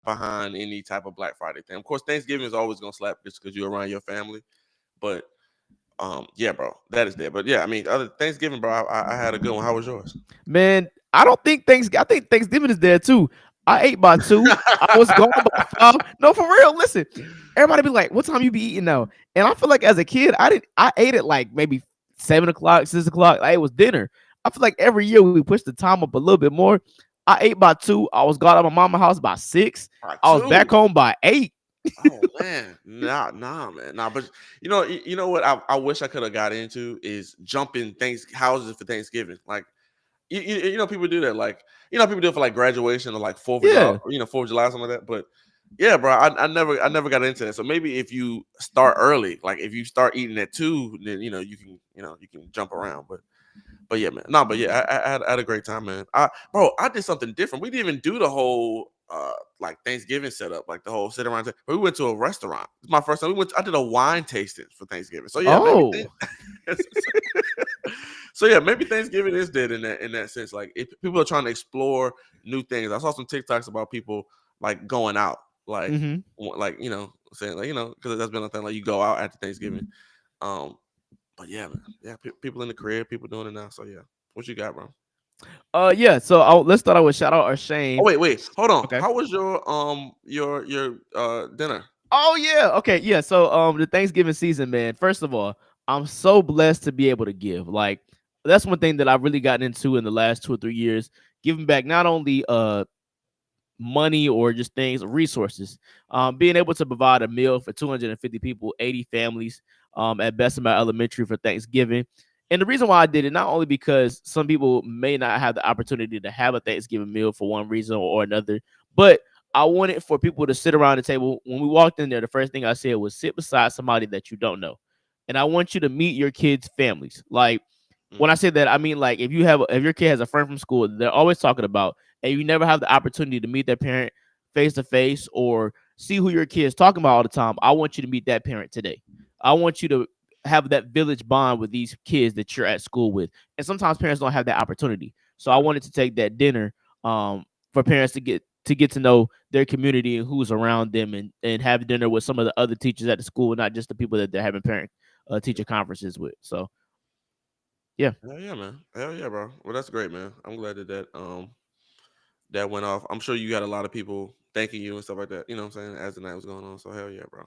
behind any type of Black Friday thing. Of course, Thanksgiving is always gonna slap just because you're around your family. But yeah, bro, that is there. But yeah, I mean, other Thanksgiving, bro, I had a good one. How was yours? Man, I don't think I think Thanksgiving is there too. I ate by 2. I was gone by 5. No, for real. Listen, everybody be like, "What time you be eating now?" And I feel like as a kid, I ate it like maybe 7 o'clock, 6 o'clock. Like, it was dinner. I feel like every year we push the time up a little bit more. I ate by 2. I was gone at my mama's house by 6. I was back Two. home by 8. Oh man, nah, man, nah. But you know what? I wish I could have got into is jumping things houses for Thanksgiving. Like you know, people do that. Like people do it for like graduation or like Fourth of July, Yeah. 4th of July, something like that. But yeah, bro, I never got into that. So maybe if you start early, like if you start eating at 2, then you can jump around. But yeah, man. No, but yeah, I had a great time, man. I did something different. We didn't even do the whole like Thanksgiving setup, like the whole sit around. But we went to a restaurant. It's my first time. I did a wine tasting for Thanksgiving. So yeah, maybe. Oh. So yeah, maybe Thanksgiving is dead in that sense. Like if people are trying to explore new things. I saw some TikToks about people like going out, Hmm. like saying like because that's been a thing like you go out after Thanksgiving. Um, but yeah, man, yeah, people in the crib, people doing it now. So yeah, what you got, bro? Yeah. So let's start out with shout out or Oh shame. wait, hold on. Okay. How was your dinner? Oh yeah. Okay. Yeah. So the Thanksgiving season, man. First of all, I'm so blessed to be able to give. Like, that's one thing that I've really gotten into in the last 2 or 3 years. Giving back not only money or just things, resources. Being able to provide a meal for 250 people, 80 families, at Bessemer Elementary for Thanksgiving. And the reason why I did it, not only because some people may not have the opportunity to have a Thanksgiving meal for one reason or another, but I wanted for people to sit around the table. When we walked in there, the first thing I said was sit beside somebody that you don't know. And I want you to meet your kids' families. Like, when I Mm, say that, I mean, like, if your kid has a friend from school, they're always talking about, and you never have the opportunity to meet their parent face to face or see who your kid is talking about all the time. I want you to meet that parent today. I want you to have that village bond with these kids that you're at school with. And sometimes parents don't have that opportunity. So I yeah, wanted to take that dinner for parents to get to know their community and who's around them, and have dinner with some of the other teachers at the school, not just the people that they're having parent teacher conferences with. So yeah. hell yeah, man, hell yeah, bro. Well, that's great, man. I'm glad that went off. I'm sure you got a lot of people thanking you and stuff like that. You know what I'm saying? As the night was going on. So hell yeah, bro.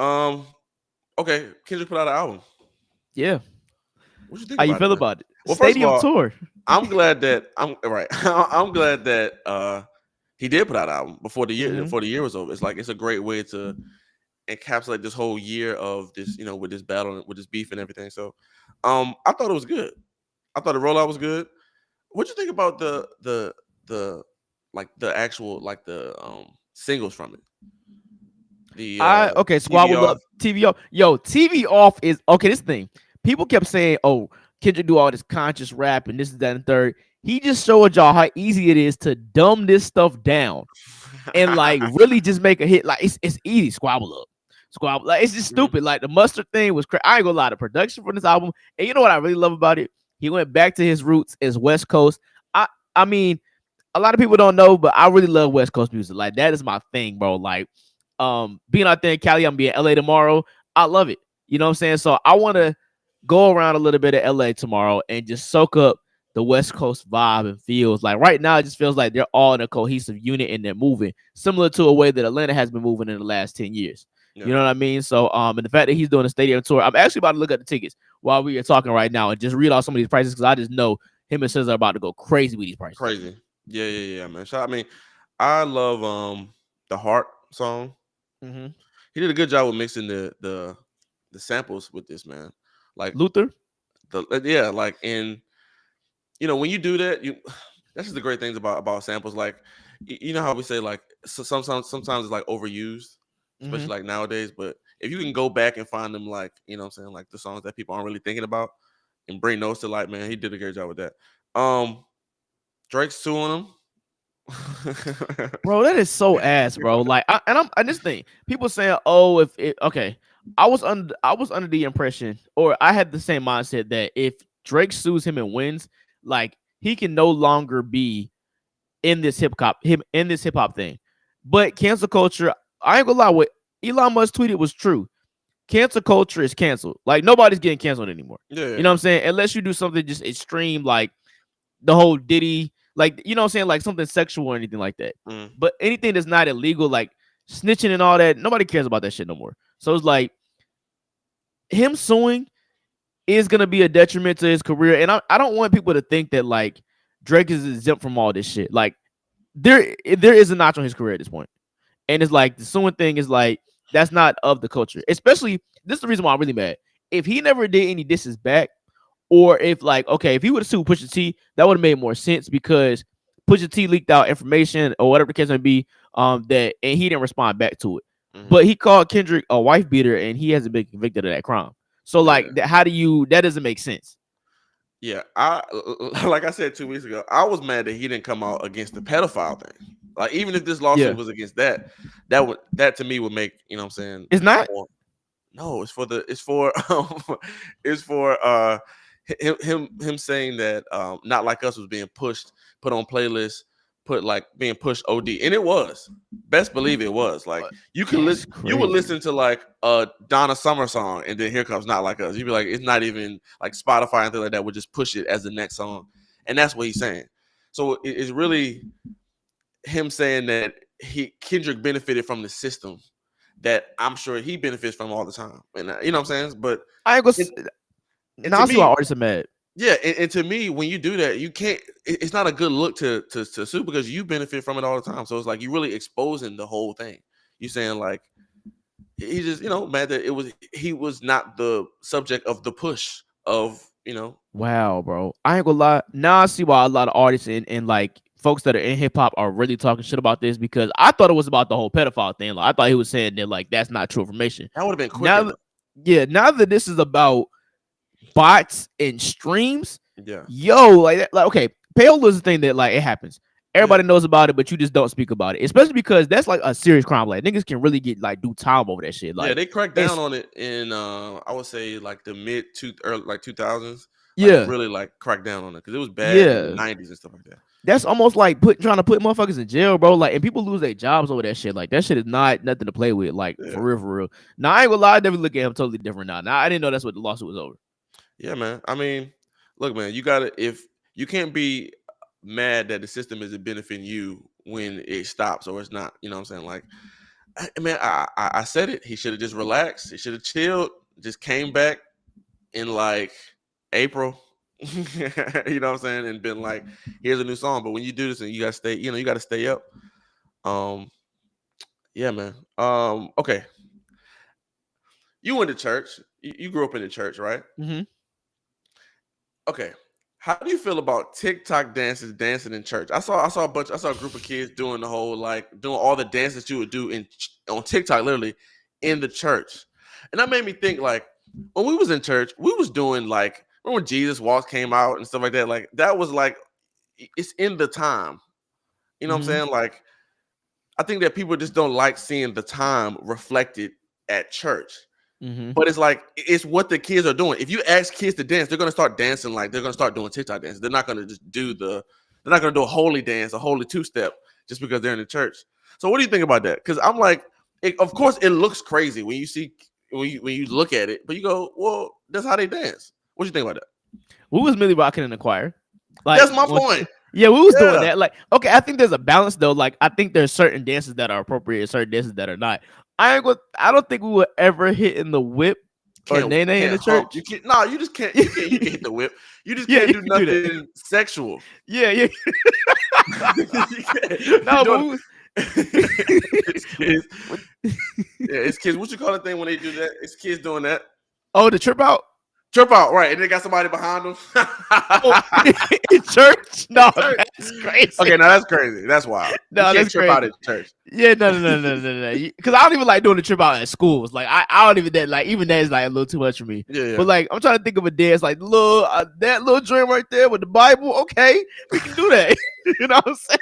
Um, okay, Kendrick put out an album. Yeah. What you think How you about it, feel man? about it? Well, first of Stadium all, tour. I'm glad that I'm right. I'm glad that he did put out an album Hmm. before the year was over. It's like it's a great way to encapsulate this whole year of this, with this battle, with this beef and everything. So, I thought it was good. I thought the rollout was good. What you think about the like the actual like the singles from it? The I Okay, TV squabble off. up, TV off. Yo, TV off is okay. This thing, people kept saying, "Oh, Kendrick do all this conscious rap and this is that and third." He just showed y'all how easy it is to dumb this stuff down and like really just make a hit. Like, it's easy. Squabble up, squabble. Like, it's just Mhm. stupid. Like, the mustard thing was crazy. I ain't gonna lie. The production for this album, and you know what I really love about it? He went back to his roots as West Coast. I I mean, a lot of people don't know, but I really love West Coast music. Like, that is my thing, bro. Like, being out there in Cali, I'm being LA tomorrow. I love it. You know what I'm saying? So I want to go around a little bit of LA tomorrow and just soak up the West Coast vibe and feels. Like, right now, it just feels like they're all in a cohesive unit and they're moving, similar to a way that Atlanta has been moving in the last 10 years. You Yeah. know what I mean? So, and the fact that he's doing a stadium tour, I'm actually about to look at the tickets while we are talking right now and just read off some of these prices, because I just know him and SZA are about to go crazy with these prices. Crazy. Yeah, man. So I mean, I love the Heart song. Hmm. He did a good job with mixing the samples with this, man. Like Luther. yeah, like in when you do that, that's just the great things about samples. Like you know how we say like sometimes it's like overused, Hmm. especially like nowadays. But if you can go back and find them, like what I'm saying, like the songs that people aren't really thinking about, and bring those to light, man, he did a great job with that. Um, Drake's suing him. Bro, that is so ass, bro. Like, and this thing, people saying, "Oh, if it okay," I was under the impression, or I had the same mindset that if Drake sues him and wins, like, he can no longer be in this hip hop thing. But cancel culture, I ain't gonna lie, what Elon Musk tweeted was true. Cancel culture is canceled. Like nobody's getting canceled anymore. Yeah, yeah, You know what yeah. I'm saying? Unless you do something just extreme, like the whole Diddy, like you know what I'm saying, like something sexual or anything like that. Mm, But anything that's not illegal, like snitching and all that, nobody cares about that shit no more. So it's like him suing is gonna be a detriment to his career, and I don't want people to think that like Drake is exempt from all this shit. Like there is a notch on his career at this point. And it's like the suing thing is like that's not of the culture. Especially this is the reason why I'm really mad. If he never did any disses back, or if like okay, if he would have sued Pusha T, that would have made more sense because Pusha T leaked out information or whatever the case may be, that and he didn't respond back to it. mm-hmm. But he called Kendrick a wife beater and he hasn't been convicted of that crime. So Yeah, like how do you that doesn't make sense. yeah. I like I said 2 weeks ago, I was mad that he didn't come out against the pedophile thing. Like even if this lawsuit Yeah. was against that, that to me would make what I'm saying It's not? more. No, it's for him saying that Not Like Us was being pushed, put on playlists, put like being pushed OD, and it was. Best believe it was. Like That's you would crazy. listen to like a Donna Summer song, and then here comes Not Like Us. You'd be like, it's not even like Spotify and things like that would just push it as the next song, and that's what he's saying. So it's really him saying that Kendrick benefited from the system that I'm sure he benefits from all the time. And you know what I'm saying? But I ain't gonna and, and now to I see why me, artists are mad. yeah, and to me, when you do that, you can't. It's not a good look to sue because you benefit from it all the time. So it's like you're really exposing the whole thing. You saying like he just mad that he was not the subject of the push of Wow, bro. I ain't gonna lie. Now I see why a lot of artists and like folks that are in hip hop are really talking shit about this because I thought it was about the whole pedophile thing. Like I thought he was saying that like that's not true information. that would have been quicker Now, though. yeah, now that this is about bots and streams, Yeah, yo, like okay, payola is the thing that like it happens. yeah, Everybody knows about it, but you just don't speak about it. Especially because that's like a serious crime. Like niggas can really get like do time over that shit. yeah. Like They cracked down it's on it in I would say like the mid to early like 2000s. Like yeah, really like cracked down on it because it was bad in the yeah. 90s and stuff like that. That's almost like trying to put motherfuckers in jail, bro. Like, and people lose their jobs over that shit. Like, that shit is not nothing to play with. Like, for Yeah. real, for real. Now, I ain't gonna lie, I definitely look at him totally different now. Now, I didn't know that's what the lawsuit was over. Yeah, man. I mean, look, man, you gotta if you can't be mad that the system isn't benefiting you when it stops or it's not. You know what I'm saying? Like, man, I said it. He should have just relaxed. He should have chilled. Just came back in like April. You know what I'm saying? And been like, here's a new song. But when you do this and you gotta stay, you gotta stay up. Um, yeah, man. Okay. You went to church. You grew up in the church, right? Mm-hmm. Okay. How do you feel about TikTok dances dancing in church? I saw a group of kids doing the whole like doing all the dances you would do on TikTok literally in the church. And that made me think like when we was in church, we was doing like remember when Jesus Walks came out and stuff like that? Like that was like it's in the time. You know what I'm Mm-hmm. saying? Like I think that people just don't like seeing the time reflected at church. Mm-hmm. But it's like it's what the kids are doing. If you ask kids to dance, they're gonna start dancing like they're gonna start doing TikTok dances. They're not gonna just do they're not gonna do a holy dance, a holy two-step just because they're in the church. So what do you think about that? Because I'm like, of course it looks crazy when you see when you look at it, but you go, well, that's how they dance. What do you think about that? We was Millie rocking in the choir. Like, That's my point. yeah, we was doing Yeah. that. Like, okay, I think there's a balance though. Like, I think there's certain dances that are appropriate and certain dances that are not. I don't think we would ever hit in the whip or nay nay in Can't the hump. church. You can't. No, you just can't. You can hit the whip. You just Yeah, can't you do can do that. nothing sexual. Yeah, yeah. You can't- You're No, but doing it's kids. Yeah, it's kids. What you call the thing when they do that? It's kids doing that. oh, the trip out. Trip out, right? And they got somebody behind them. Oh, in church? No, Church. that's crazy. Okay, now that's crazy. That's wild. You No, can't that's trip out crazy. at church. Yeah, no. Because I don't even like doing the trip out at schools. Like I don't even that like even that is like a little too much for me. Yeah, But yeah. like I'm trying to think of a dance like little that little dream right there with the Bible. Okay, we can do that. You know what I'm saying?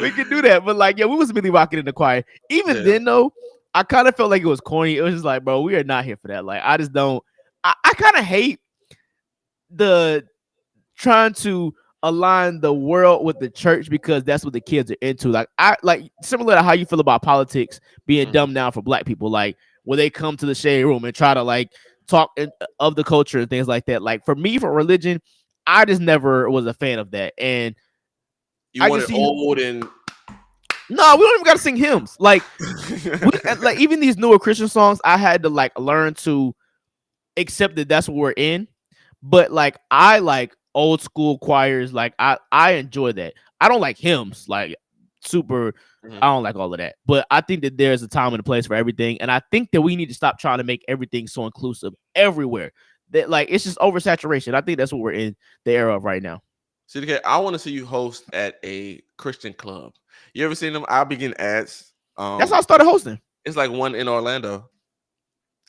We can do that. But like yeah, we was really rocking in the choir. Even Yeah. then though, I kind of felt like it was corny. It was just like, bro, we are not here for that. Like I just don't. I kind of hate the trying to align the world with the church because that's what the kids are into. Like I like similar to how you feel about politics being Mhm. dumbed down for black people. Like where they come to the shade room and try to like talk of the culture and things like that. Like for me, for religion, I just never was a fan of that. And You I can want it see old and no, we don't even got to sing hymns. Like we like even these newer Christian songs, I had to like learn to accept that that's what we're in. But like I like old school choirs. Like I enjoy that. I don't like hymns. Like super. Mhm. I don't like all of that. But I think that there's a time and a place for everything. And I think that we need to stop trying to make everything so inclusive everywhere. That like it's just oversaturation. I think that's what we're in the era of right now. CDK, I want to see you host at a Christian club. You ever seen them? I'll be getting ads. That's how I started hosting. It's like one in Orlando.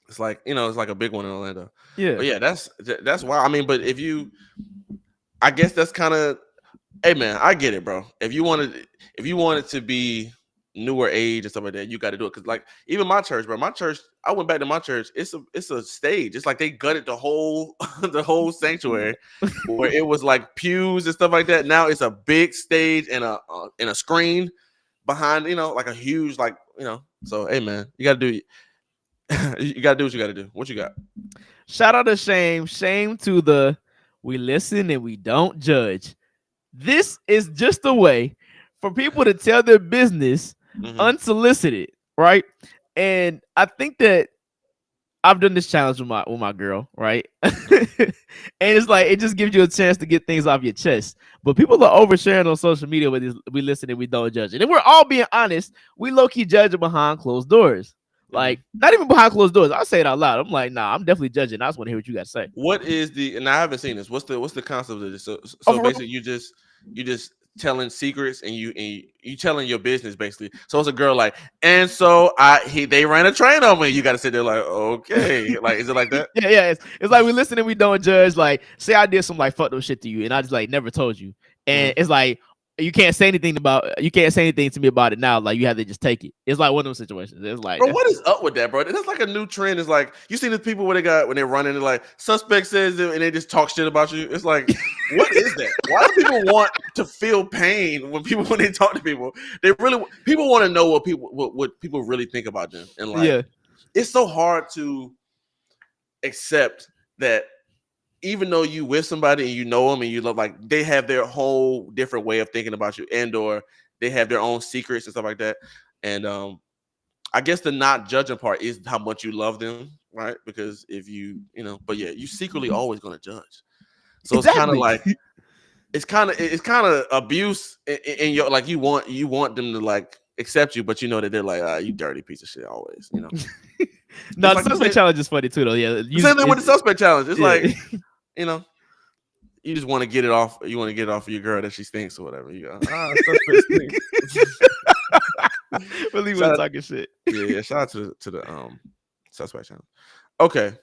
It's like it's like a big one in Orlando. Yeah. But yeah, that's why. I mean, but if you, I guess that's kind of, hey man, I get it, bro. If you wanted to be newer age and stuff like that, you got to do it. Cause like even my church, bro, my church, I went back to my church. It's a stage. It's like they gutted the whole the whole sanctuary where it was like pews and stuff like that. Now it's a big stage and a screen behind, like a huge like. So hey man, you got to do you got to do what you got to do. What you got? Shout out to Shame. Shame to the we listen and we don't judge. This is just a way for people to tell their business Hmm. unsolicited, right? And I think that I've done this challenge with my girl, right? And it's like it just gives you a chance to get things off your chest. But people are oversharing on social media with this. We listen and we don't judge it. And we're all being honest. We low key judging behind closed doors. Like Hmm. not even behind closed doors. I say it out loud. I'm like, nah, I'm definitely judging. I just want to hear what you got to say. What is the and I haven't seen this. What's the concept of this? So Oh, so for real? basically you just telling secrets and you telling your business basically. So it's a girl like, and so they ran a train on me. You got to sit there like, okay, like is it like that? Yeah. It's like we listen and we don't judge. Like, say I did some like fucked up shit to you, and I just like never told you, and Mhm. it's like you can't say anything to me about it now. Like you have to just take it. It's like one of those situations. It's like Bro, what is up with that, bro? That's like a new trend. It's like you see the people where they got when they run into like suspect says it and they just talk shit about you. It's like, what is that? Why do people want to feel pain when they talk to people? People want to know what people really think about them, and like yeah, it's so hard to accept that even though you with somebody and you know them and you love like they have their whole different way of thinking about you and or they have their own secrets and stuff like that. And I guess the not judging part is how much you love them, right? Because if but yeah, you secretly always gonna judge. So it's kind of exactly. like it's kind of abuse in your like you want them to like accept you, but you know that they're like you dirty piece of shit always. No, It's the like the suspect same, challenge is funny too, though. Yeah, the same thing with the suspect challenge. It's like yeah. you know you just want to get it off. You want to get it off of your girl that she stinks or whatever. You go suspect stinks. Really was Shout out, talking shit. yeah. Shout out to the suspect challenge. Okay,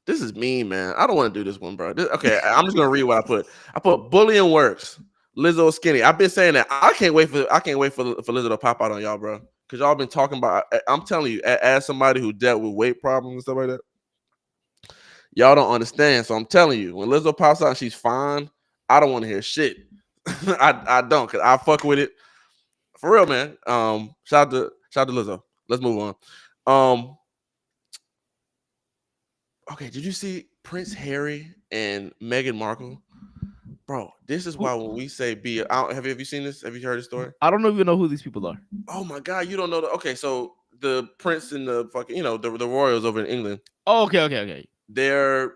this is mean, man. I don't want to do this one, bro. Okay, I'm just gonna read what I put. I put bullying works. Lizzo skinny. I've been saying that. I can't wait for Lizzo to pop out on y'all, bro. Because y'all been talking about. I'm telling you, as somebody who dealt with weight problems and stuff like that, y'all don't understand. So I'm telling you, when Lizzo pops out and she's fine, I don't want to hear shit. I don't, cause I fuck with it for real, man. Shout out to Lizzo. Let's move on. Um, okay, did you see Prince Harry and Meghan Markle? Bro, this is why Who? when we say be, have you seen this? Have you heard the story? I don't even know who these people are. Oh my god, you don't know the okay, so the prince and the fucking, the royals over in England, Oh, okay. they're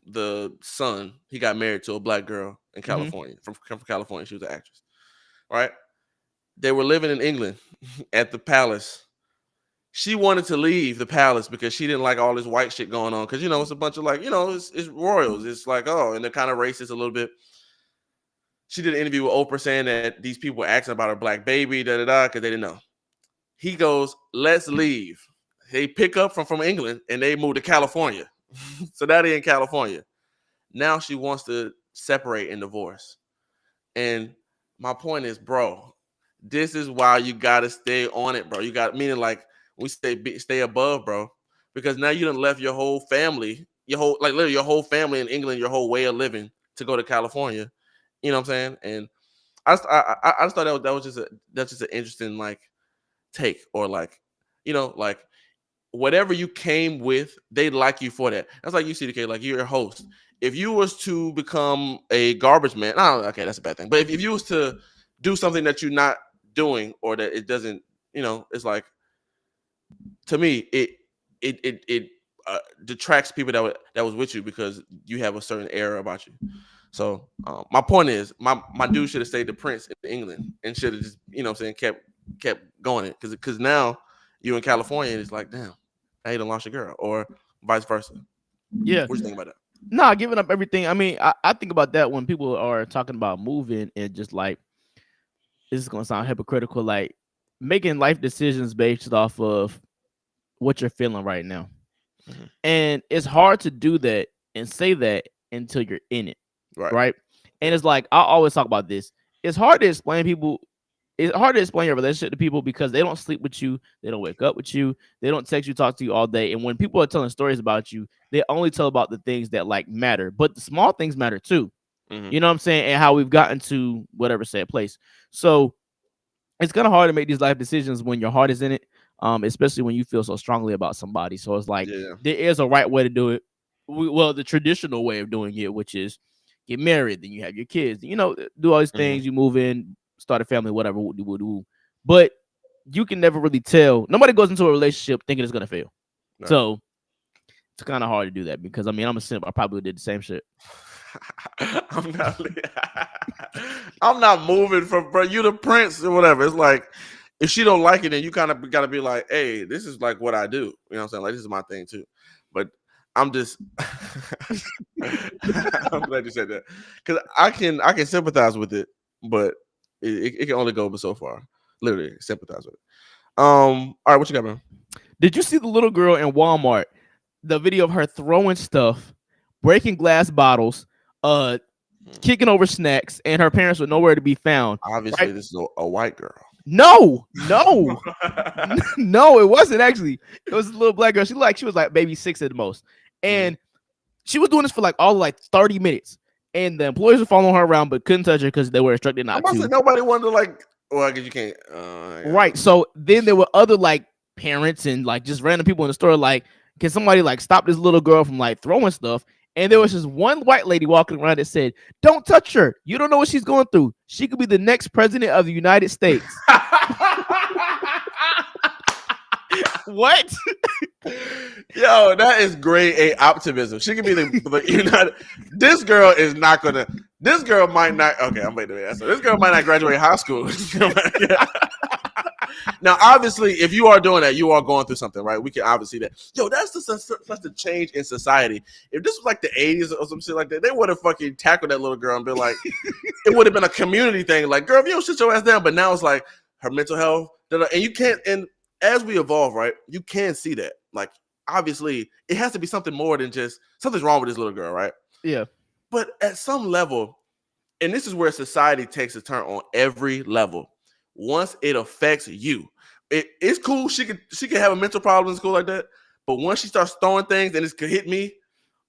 the son, he got married to a black girl in Mm-hmm. California, from California. She was an actress, right? They were living in England at the palace. She wanted to leave the palace because she didn't like all this white shit going on. Because it's a bunch of like, it's royals. It's like, oh, and they're kind of racist a little bit. She did an interview with Oprah saying that these people were asking about her black baby, da da da, because they didn't know. He goes, let's leave. They pick up from England and they move to California. So now they're in California. Now she wants to separate and divorce. And my point is, bro, this is why you gotta stay on it, bro. You got meaning like we stay above, bro, because now you done left your whole family your whole like literally your whole family in England, your whole way of living to go to California. You know what I'm saying? And I just thought that's just an interesting like take or like like whatever you came with, they like you for that. That's like you, CDK, like you're a host. If you was to become a garbage man, no, okay, that's a bad thing. But if you was to do something that you're not doing or that it doesn't, it's like to me, it detracts people that was with you because you have a certain air about you. So my point is, my dude should have stayed the prince in England and should have just what I'm saying kept going it because now you in California and it's like damn, I hate to lost your girl or vice versa. Yeah. What do you think about that? Nah, giving up everything. I mean, I think about that when people are talking about moving and just like this is gonna sound hypocritical, like making life decisions based off of what you're feeling right now. Mhm. And it's hard to do that and say that until you're in it, Right. right? Yeah. And it's like I always talk about this. It's hard to explain people. It's hard to explain your relationship to people because they don't sleep with you, they don't wake up with you, they don't text you, talk to you all day. And when people are telling stories about you, they only tell about the things that like matter, but the small things matter too. Hmm. You know what I'm saying? And how we've gotten to whatever said place. So it's kind of hard to make these life decisions when your heart is in it, especially when you feel so strongly about somebody. So it's like Yeah. there is a right way to do it. Well, the traditional way of doing it, which is get married, then you have your kids, do all these Hmm. things, you move in, start a family, whatever, woo. But you can never really tell. Nobody goes into a relationship thinking it's gonna fail. Right. So it's kind of hard to do that because I mean I'm a simp. I probably did the same shit. I'm not. I'm not moving from bro. You the prince or whatever. It's like if she don't like it, then you kind of got to be like, hey, this is like what I do. You know what I'm saying? Like this is my thing too. But I'm just. I'm glad you said that because I can sympathize with it, but it can only go but so far. Literally sympathize with it. All right, what you got, man? Did you see the little girl in Walmart? The video of her throwing stuff, breaking glass bottles, uh, kicking over snacks, and her parents were nowhere to be found. Obviously, Right? this is a white girl. No, no, no, it wasn't actually. It was a little black girl. She was like maybe 6 at the most, Mhm. and she was doing this for like all of like 30 minutes. And the employees were following her around, but couldn't touch her because they were instructed I'm not about to say to. nobody wanted to like. Well, I guess you can't. Yeah. Right. So then there were other like parents and like just random people in the store. Like, can somebody like stop this little girl from like throwing stuff? And there was just one white lady walking around that said, "Don't touch her. You don't know what she's going through. She could be the next president of the United States." What? Yo, that is grade A optimism. She could be the United. This girl is not gonna. This girl might not. Okay, I'm waiting to answer. This girl might not graduate high school. Now, obviously, if you are doing that, you are going through something, right? We can obviously see that. Yo, that's just such a change in society. If this was like the 80s or some shit like that, they would have fucking tackled that little girl and been like, it would have been a community thing. Like, girl, if you don't sit your ass down. But now it's like her mental health, and you can't. And as we evolve, right, you can see that. Like, obviously, it has to be something more than just something's wrong with this little girl, right? Yeah. But at some level, and this is where society takes a turn on every level. Once it affects you, it's cool. She could have a mental problem in school like that. But once she starts throwing things and it could hit me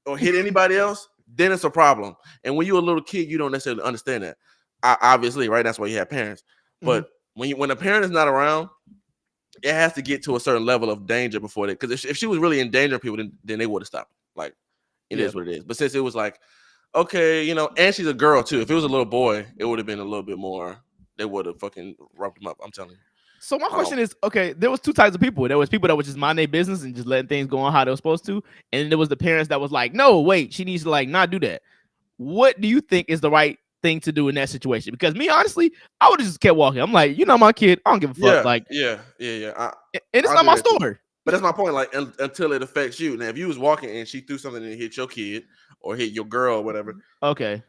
or hit anybody else, then it's a problem. And when you're a little kid, you don't necessarily understand that. Obviously, right? That's why you have parents. But when a parent is not around, it has to get to a certain level of danger before that. Because if she was really endangering people, then they would have stopped. Like it Yeah. is what it is. But since it was like, okay, and she's a girl too. If it was a little boy, it would have been a little bit more. They would have fucking roughed him up. I'm telling you. So my question is, okay, there was two types of people. There was people that was just mind their business and just letting things go on how they were supposed to, and then there was the parents that was like, no, wait, she needs to like not do that. What do you think is the right thing to do in that situation? Because me, honestly, I would have just kept walking. I'm like, my kid, I don't give a fuck. Yeah, Like, yeah. and it's I'll not do my that too. store. But that's my point. Like until it affects you. Now, if you was walking and she threw something and it hit your kid or hit your girl or whatever, Okay.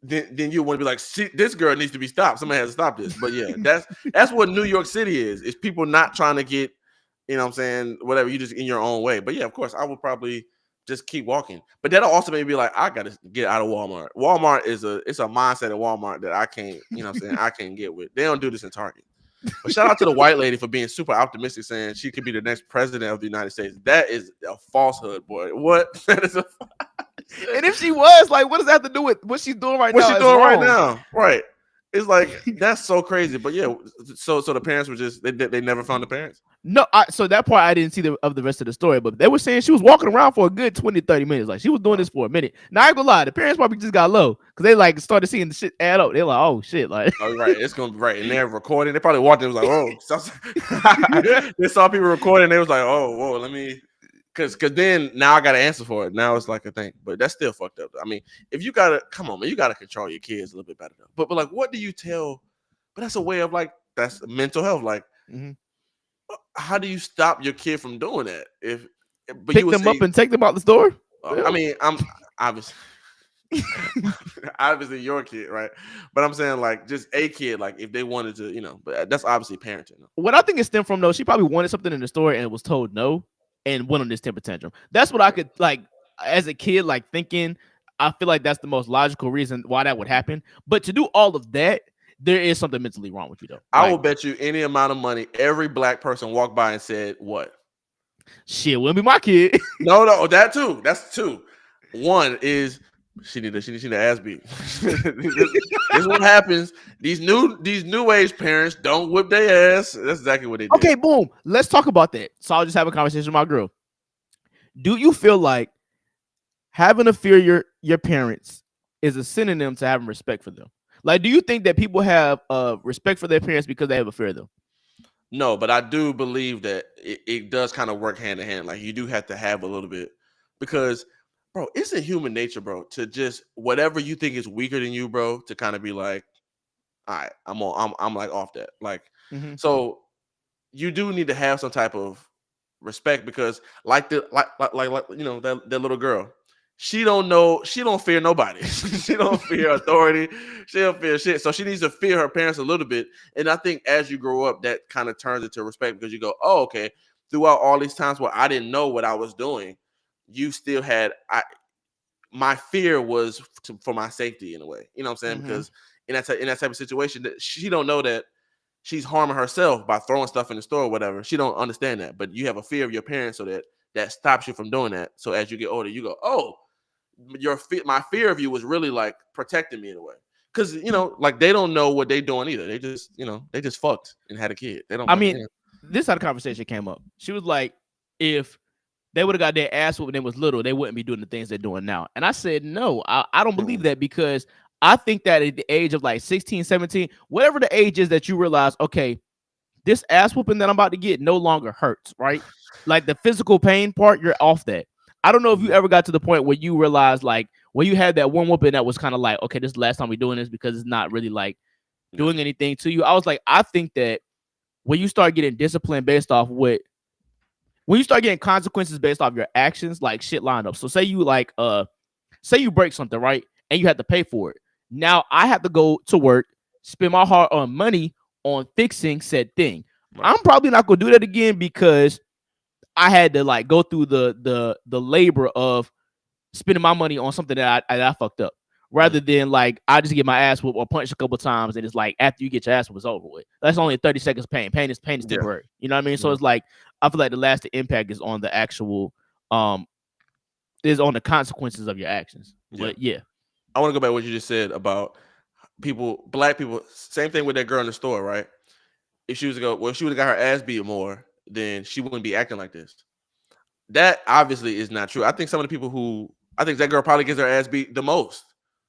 then you want to be like, this girl needs to be stopped. Somebody has to stop this. But yeah, that's what New York City is. It's people not trying to get, what I'm saying, whatever. You just in your own way. But yeah, of course, I would probably just keep walking. But that'll also make me be like, I gotta get out of Walmart. Walmart it's a mindset at Walmart that I can't, I can't get with. They don't do this in Target. But shout out to the white lady for being super optimistic, saying she could be the next president of the United States. That is a falsehood, boy. What? That is a And if she was, like, what does that have to do with what she's doing right what's now she is doing right wrong. now? Right. It's like that's so crazy. But yeah, so the parents were just they never found the parents. No, so that part I didn't see the rest of the story, but they were saying she was walking around for a good 20, 30 minutes. Like, she was doing Oh, this for a minute. Now, I ain't gonna lie, the parents probably just got low because they like started seeing the shit add up. They're like, oh shit, like oh, right. It's gonna be right. And they're recording. They probably walked in and was like, oh, they saw people recording. They was like, oh, whoa, let me cause then now I gotta answer for it. Now it's like a thing. But that's still fucked up. I mean, if you gotta come on, man, you gotta control your kids a little bit better though. But like what do you tell? But that's a way of like that's mental health. Like, Mhm. how do you stop your kid from doing that? If but you Pick would them up say, and take them out the store. I Well, mean, I'm obviously obviously your kid, right? But I'm saying like just a kid, like if they wanted to, but that's obviously parenting. what I think it stemmed from though, she probably wanted something in the store and was told no, and went on this temper tantrum. That's what I could like as a kid, like thinking. I feel like that's the most logical reason why that would happen. But to do all of that, there is something mentally wrong with you though. I will Like, bet you any amount of money, every black person walked by and said, what? shit, wouldn't be my kid. No, no, that too. That's two. One is she need a ass beat. This is what happens. These new age parents don't whip their ass. That's exactly what they did. Okay, boom. Let's talk about that. So I'll just have a conversation with my girl. Do you feel like having to fear your parents is a synonym to having respect for them? Like, do you think that people have respect for their parents because they have a fear of them? No, but I do believe that it does kind of work hand in hand. Like you do have to have a little bit because, bro, it's in human nature, bro, to just whatever you think is weaker than you, bro, to kind of be like, all right, I'm like off that. Like, Mm-hmm. so you do need to have some type of respect because like that little girl, she don't fear nobody. She don't fear authority. She don't fear shit. So she needs to fear her parents a little bit. And I think as you grow up, that kind of turns into respect because you go, oh, okay. Throughout all these times where I didn't know what I was doing, you still had my fear was for my safety in a way. You know what I'm saying? Mm-hmm. Because in that type of situation, that she don't know that she's harming herself by throwing stuff in the store or whatever. She don't understand that, but you have a fear of your parents, so that stops you from doing that. So as you get older, you go, oh, my fear of you was really like protecting me in a way. Because like they don't know what they doing either. They just fucked and had a kid. They don't I fucking. mean, this how the conversation came up. She was like, if they would have got their ass whooped when they was little, they wouldn't be doing the things they're doing now. And I said, no, I don't believe that because I think that at the age of like 16, 17, whatever the age is that you realize, okay, this ass whooping that I'm about to get no longer hurts, right? Like the physical pain part, you're off that. I don't know if you ever got to the point where you realized, like, when you had that one whooping that was kind of like, okay, this is the last time we're doing this because it's not really like Yeah, doing anything to you. I was like, I think that when you start getting disciplined based off when you start getting consequences based off your actions, like shit lined up. So say you break something, right? And you have to pay for it. Now I have to go to work, spend my hard earned money on fixing said thing. right. I'm probably not gonna do that again because I had to like go through the labor of spending my money on something that I fucked up. Mm, Rather than like I just get my ass whooped or punched a couple times and it's like after you get your ass whooped, it's over with. That's only 30 seconds pain. Pain is yeah, temporary. You know what I mean? So yeah, it's like I feel like the lasting impact is on the actual um is on the consequences of your actions. yeah. But yeah. I want to go back to what you just said about black people. Same thing with that girl in the store, right? If she was to go, well, if she would have got her ass beat more, then she wouldn't be acting like this. That obviously is not true. I think some of the people I think that girl probably gets her ass beat the most.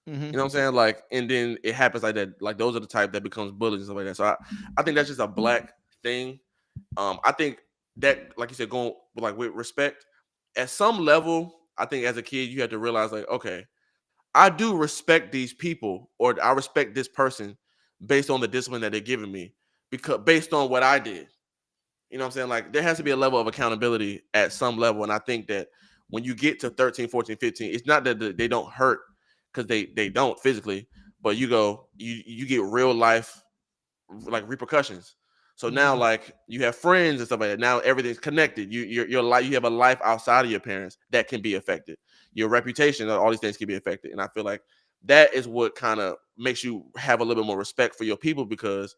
Mm-hmm. You know what I'm saying? Like, and then it happens like that. Like those are the type that becomes bullies and stuff like that. So I think that's just a black thing. I think that, like you said, going like with respect, at some level, I think as a kid you have to realize like, okay, I do respect these people or I respect this person based on the discipline that they're giving me because based on what I did. You know what I'm saying? Like there has to be a level of accountability at some level. And I think that when you get to 13, 14, 15, it's not that they don't hurt because they don't physically, but you get real life like repercussions. So now Mm-hmm. like you have friends and stuff like that. Now everything's connected. Your life, you have a life outside of your parents that can be affected. Your reputation, all these things can be affected. And I feel like that is what kind of makes you have a little bit more respect for your people because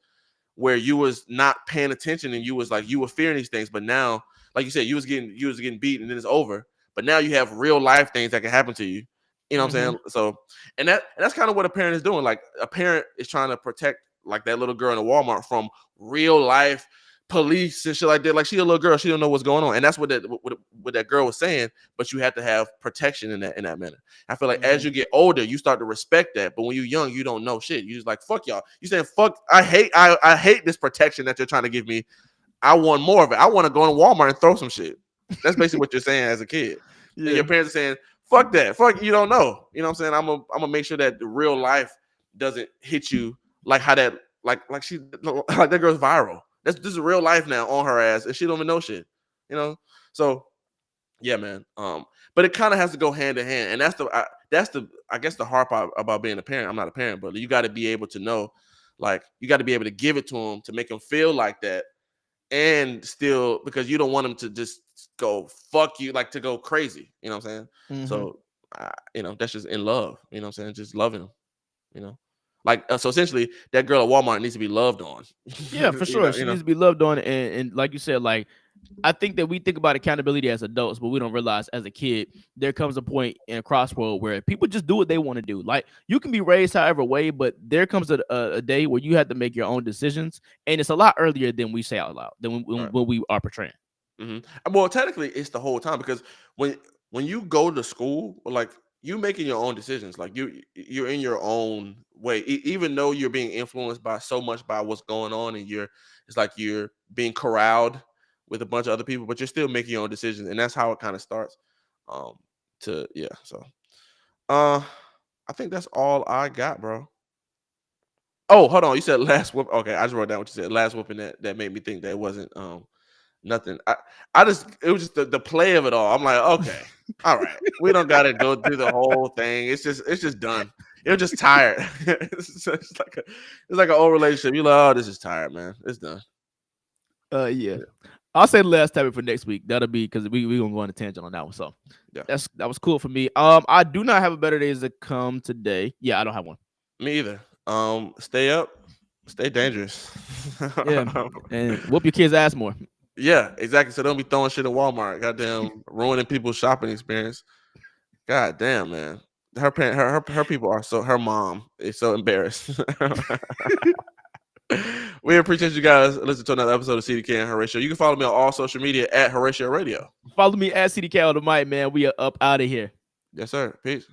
where you was not paying attention and you was like you were fearing these things, but now, like you said, you was getting beat and then it's over. But now you have real life things that can happen to you. You know what I'm Mm-hmm. saying? So, and that's kind of what a parent is doing. Like a parent is trying to protect like that little girl in the Walmart from real life police and shit like that. Like she a little girl, she don't know what's going on, and that's what that girl was saying. But you have to have protection in that manner. I feel like as Mm-hmm. you get older, you start to respect that. But when you're young, you don't know shit. You just like fuck y'all. You saying fuck. I hate this protection that you're trying to give me. I want more of it. I want to go in Walmart and throw some shit. That's basically what you're saying as a kid. And your Yeah. parents are saying, fuck that. Fuck you don't know. You know what I'm saying? I'm gonna make sure that the real life doesn't hit you like how that like she like that girl's viral. This is real life now on her ass and she don't even know shit. You know? So yeah, man. But it kind of has to go hand in hand. And that's the I guess the hard part about being a parent. I'm not a parent, but you got to be able to know, like you got to be able to give it to them to make them feel like that and still because you don't want them to just go fuck you like to go crazy, you know what I'm saying? Mm-hmm. So that's just in love, you know what I'm saying? Just loving them, you know, like so essentially that girl at Walmart needs to be loved on. Yeah, for you sure. know She you know needs to be loved on, and like you said, like I think that we think about accountability as adults, but we don't realize as a kid there comes a point in a crossroad where people just do what they want to do. Like you can be raised however way, but there comes a day where you have to make your own decisions, and it's a lot earlier than we say out loud than right. when we are portraying. Well, technically, it's the whole time because when when you go to school, like you making your own decisions, like you're in your own way, even though you're being influenced by so much by what's going on, and it's like you're being corralled with a bunch of other people, but you're still making your own decisions, and that's how it kind of starts. Um, to yeah, so uh, I think that's all I got, bro. Oh, hold on, you said last whoop. Okay, I just wrote down what you said. Last whooping that made me think that it wasn't nothing. I just it was just the play of it all. I'm like, okay, all right. We don't gotta go through the whole thing. It's just done. You're just tired. It's like an old relationship. You're like, oh, this is tired, man. It's done. Yeah. Yeah. I'll say the last topic for next week. That'll be because we gonna go on a tangent on that one. So Yeah. that was cool for me. I do not have a better days to come today. Yeah, I don't have one. Me either. Stay up, stay dangerous. Yeah, and whoop your kids' ass more. Yeah, exactly. So don't be throwing shit at Walmart. Goddamn ruining people's shopping experience. God damn, man. Her parent her people are so her mom is so embarrassed. We appreciate you guys listening to another episode of CDK and Horatio. You can follow me on all social media at Horatio Radio. Follow me at CDK on the mic, man. We are up out of here. Yes, sir. Peace.